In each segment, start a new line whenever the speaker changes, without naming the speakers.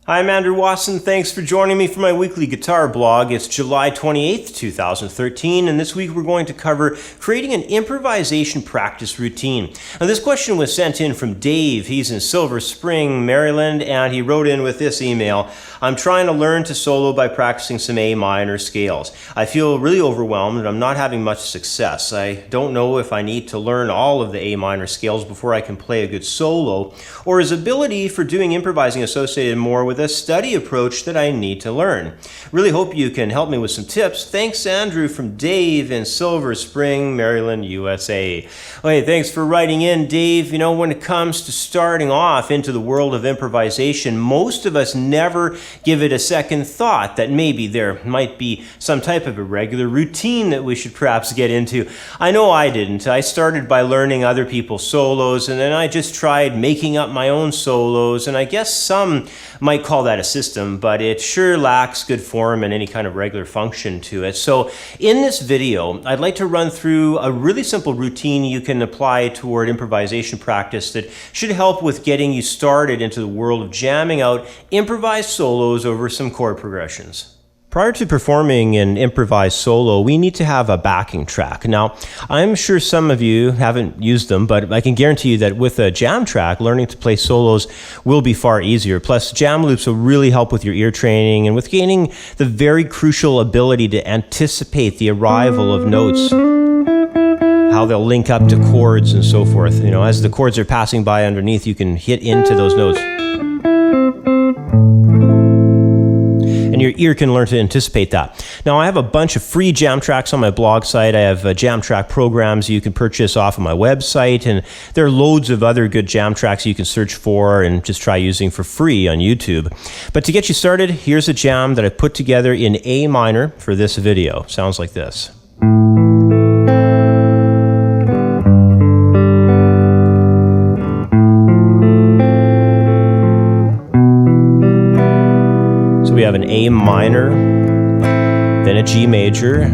Hi, I'm Andrew Wasson. Thanks for joining me for my weekly guitar blog. It's July 28th, 2013, and this week we're going to cover creating an improvisation practice routine. Now, this question was sent in from Dave. He's in Silver Spring, Maryland, and he wrote in with this email. I'm trying to learn to solo by practicing some A minor scales. I feel really overwhelmed and I'm not having much success. I don't know if I need to learn all of the A minor scales before I can play a good solo, or is ability for doing improvising associated more with a study approach that I need to learn. Really hope you can help me with some tips. Thanks, Andrew, from Dave in Silver Spring, Maryland, USA. Okay, thanks for writing in, Dave. You know, when it comes to starting off into the world of improvisation, most of us never give it a second thought that maybe there might be some type of irregular routine that we should perhaps get into. I know I didn't. I started by learning other people's solos, and then I just tried making up my own solos, and I guess some might call that a system, but it sure lacks good form and any kind of regular function to it. So in this video, I'd like to run through a really simple routine you can apply toward improvisation practice that should help with getting you started into the world of jamming out improvised solos over some chord progressions. Prior to performing an improvised solo, we need to have a backing track. Now, I'm sure some of you haven't used them, but I can guarantee you that with a jam track, learning to play solos will be far easier. Plus, jam loops will really help with your ear training and with gaining the very crucial ability to anticipate the arrival of notes, how they'll link up to chords and so forth. You know, as the chords are passing by underneath, you can hit into those notes. And your ear can learn to anticipate that. Now, I have a bunch of free jam tracks on my blog site. I have jam track programs you can purchase off of my website, and there are loads of other good jam tracks you can search for and just try using for free on YouTube. But to get you started, here's a jam that I put together in A minor for this video. Sounds like this. We have an A minor, then a G major,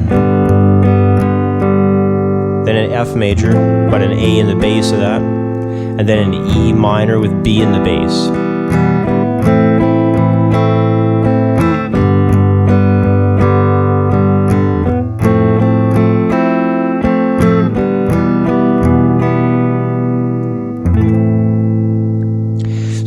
then an F major, but an A in the bass of that, and then an E minor with B in the bass.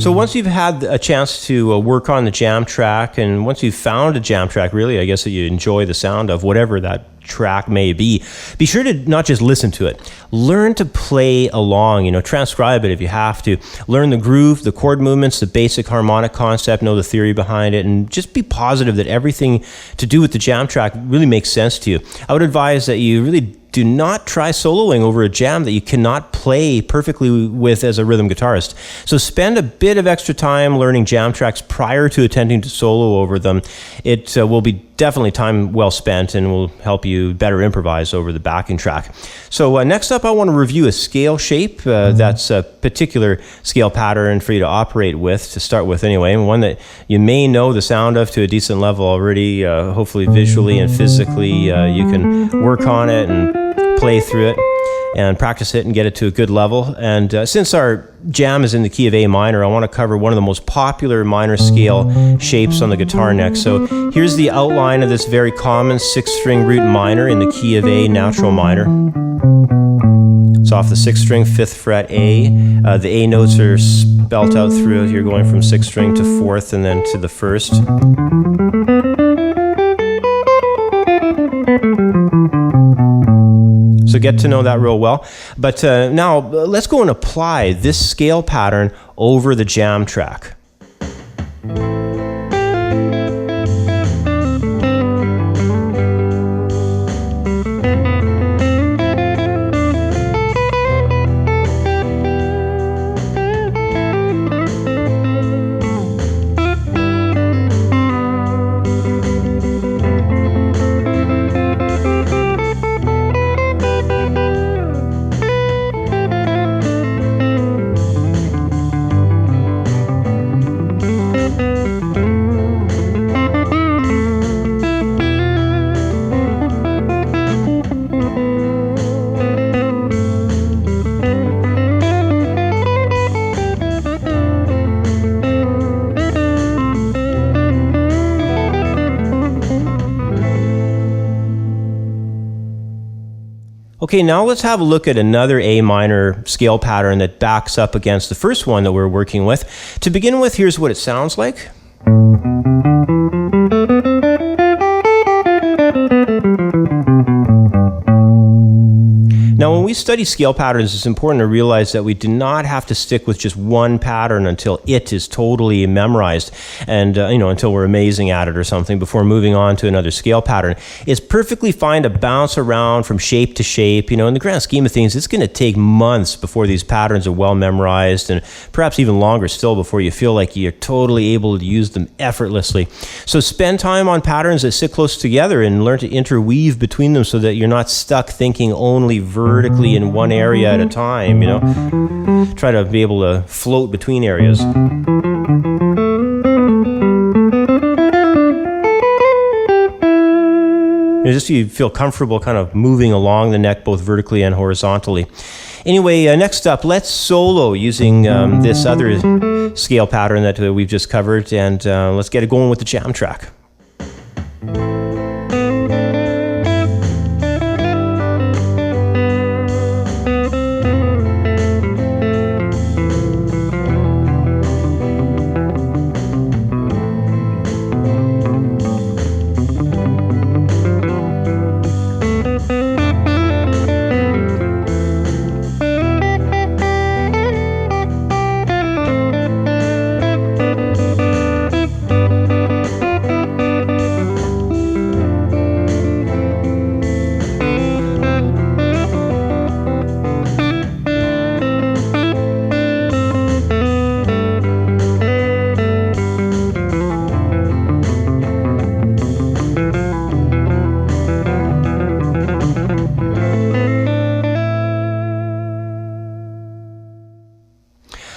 So once you've had a chance to work on the jam track, and once you've found a jam track, really, I guess that you enjoy the sound of, whatever that track may be sure to not just listen to it. Learn to play along, transcribe it if you have to. Learn the groove, the chord movements, the basic harmonic concept, know the theory behind it, and just be positive that everything to do with the jam track really makes sense to you. I would advise that you really do not try soloing over a jam that you cannot play perfectly with as a rhythm guitarist. So spend a bit of extra time learning jam tracks prior to attempting to solo over them. It will be definitely time well spent and will help you better improvise over the backing track. So next up, I want to review a scale shape. That's a particular scale pattern for you to operate with, to start with anyway, and one that you may know the sound of to a decent level already. Hopefully visually and physically you can work on it and play through it and practice it and get it to a good level. And since our jam is in the key of A minor, I want to cover one of the most popular minor scale shapes on the guitar neck. So here's the outline of this very common 6-string root minor in the key of A natural minor. It's off the 6th string, 5th fret A. The A notes are spelt out through it. You're going from 6th string to 4th and then to the 1st. So get to know that real well. But now let's go and apply this scale pattern over the jam track. Okay, now let's have a look at another A minor scale pattern that backs up against the first one that we're working with. To begin with, here's what it sounds like. Now, when we study scale patterns, it's important to realize that we do not have to stick with just one pattern until it is totally memorized and, until we're amazing at it or something before moving on to another scale pattern. It's perfectly fine to bounce around from shape to shape. In the grand scheme of things, it's going to take months before these patterns are well memorized, and perhaps even longer still before you feel like you're totally able to use them effortlessly. So spend time on patterns that sit close together and learn to interweave between them so that you're not stuck thinking only vertically in one area at a time. Try to be able to float between areas. Just so you feel comfortable kind of moving along the neck both vertically and horizontally. Anyway, next up, let's solo using this other scale pattern that we've just covered, and let's get it going with the jam track.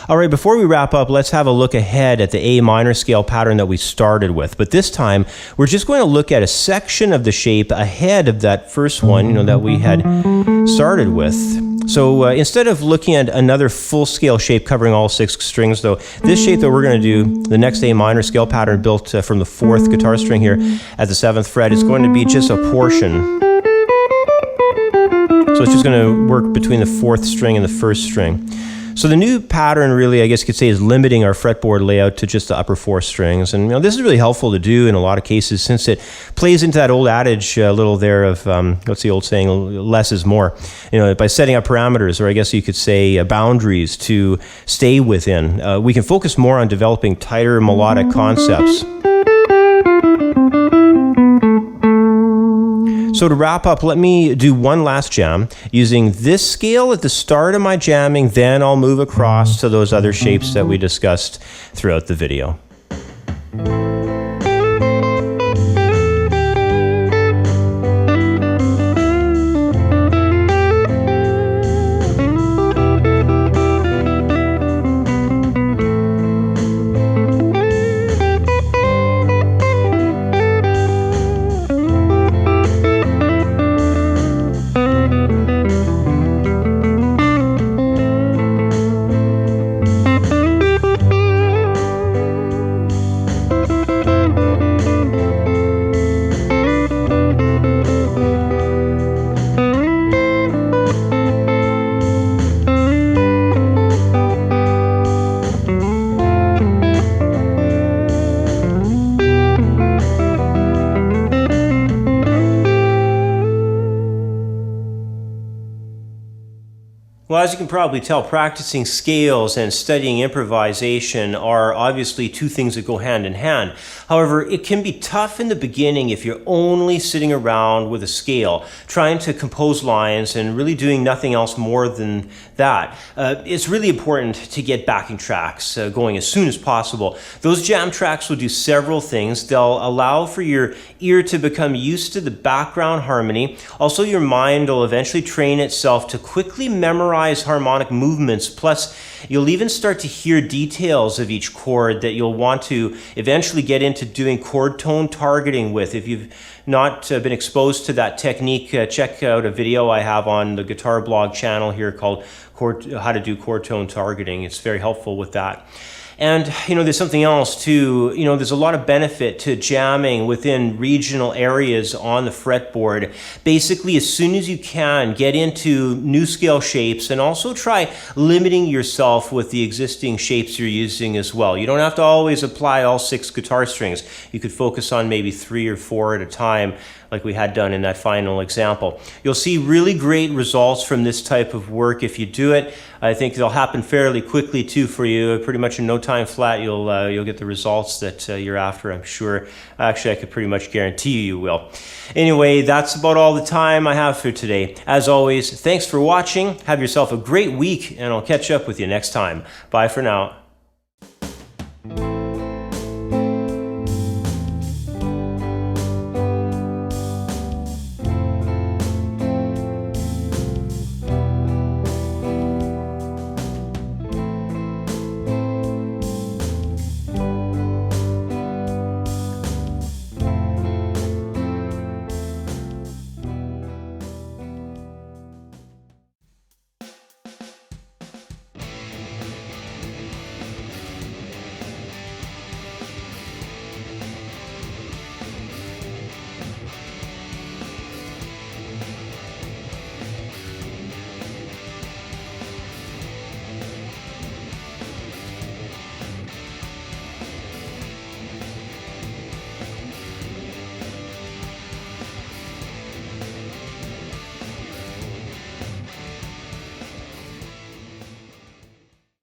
All right, before we wrap up, let's have a look ahead at the A minor scale pattern that we started with. But this time, we're just going to look at a section of the shape ahead of that first one, that we had started with. So instead of looking at another full scale shape covering all 6 strings, though, this shape that we're going to do, the next A minor scale pattern built from the 4th guitar string here at the 7th fret, is going to be just a portion. So it's just going to work between the 4th string and the 1st string. So the new pattern really, I guess you could say, is limiting our fretboard layout to just the upper 4 strings. And this is really helpful to do in a lot of cases since it plays into that old adage little there of, what's the old saying, less is more. By setting up parameters, or I guess you could say boundaries to stay within, we can focus more on developing tighter melodic concepts. So to wrap up, let me do one last jam using this scale at the start of my jamming, then I'll move across to those other shapes that we discussed throughout the video. Well, as you can probably tell, practicing scales and studying improvisation are obviously two things that go hand in hand. However, it can be tough in the beginning if you're only sitting around with a scale, trying to compose lines and really doing nothing else more than that. It's really important to get backing tracks going as soon as possible. Those jam tracks will do several things. They'll allow for your ear to become used to the background harmony. Also, your mind will eventually train itself to quickly memorize harmonic movements. Plus, you'll even start to hear details of each chord that you'll want to eventually get into doing chord tone targeting with. If you've not been exposed to that technique, check out a video I have on the Guitar Blog channel here called How to Do Chord Tone Targeting. It's very helpful with that. And, there's something else too. There's a lot of benefit to jamming within regional areas on the fretboard. Basically, as soon as you can, get into new scale shapes and also try limiting yourself with the existing shapes you're using as well. You don't have to always apply all 6 guitar strings. You could focus on maybe 3 or 4 at a time, like we had done in that final example. You'll see really great results from this type of work if you do it. I think they'll happen fairly quickly too for you. Pretty much in no time flat, you'll get the results that you're after, I'm sure. Actually, I could pretty much guarantee you will. Anyway, that's about all the time I have for today. As always, thanks for watching. Have yourself a great week, and I'll catch up with you next time. Bye for now.